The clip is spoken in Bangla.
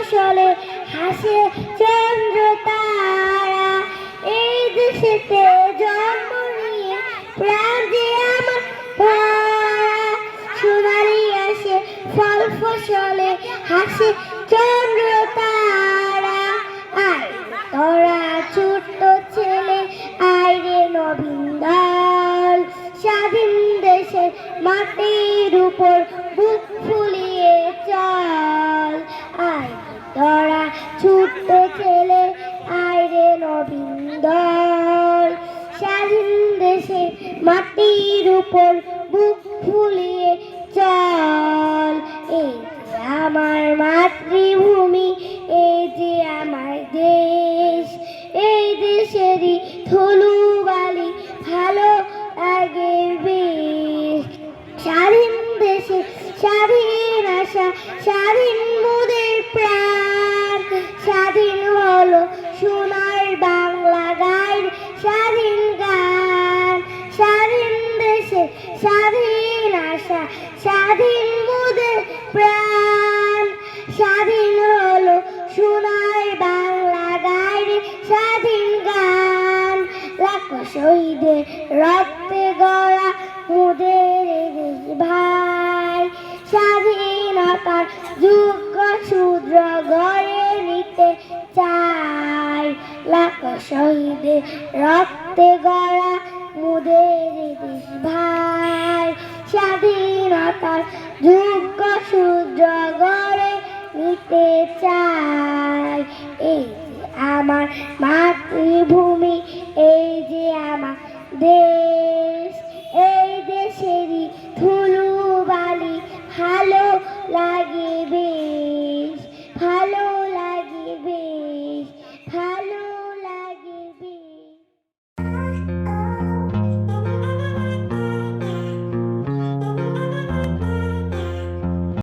ফসলে হাসে চন্দ্র তারা। এই দেশেতে জন্ম নিয়ে প্রাণ যে আমার ভরা, সোনালি আসে ফল ফসলে হাসে চন্দ্র তারা। আয় তোরা ছোট্ট ছেলে আয় রে নবীন দল, স্বাধীন দেশের মাটির উপর বুক ফুলিয়ে চল। আয় তোরা ছোট্ট ছেলে আয় রে নবীন দল, স্বাধীন দেশের মাটির উপর বুক ফুলিয়ে চল। এই যে আমার মাতৃভূমি, এই যে আমার দেশ, এই দেশেরই ধুলোবালি ভালো লাগে বেশ। স্বাধীন দেশে স্বাধীন আশা, স্বাধীন মোদের প্রাণ, স্বাধীন হলো সোনার বাংলা গাইড স্বাধীন গান। স্বাধীন দেশে স্বাধীন আশা, স্বাধীন মোদের প্রাণ, স্বাধীন হলো সোনার বাংলা গাইড স্বাধীন গান। লাখো শহীদের রক্তে গড়া মোদের দেশ ভাই, স্বাধীনতার যোগ্য শূদ্র গড়ে নিতে চাই। লাখো শহীদের রক্তে গড়া মোদের দেশ ভাই, স্বাধীনতার যোগ্য শূদ্র গড়ে নিতে চাই। এই যে আমার মাতৃভূমি, এই যে আমার দেশ।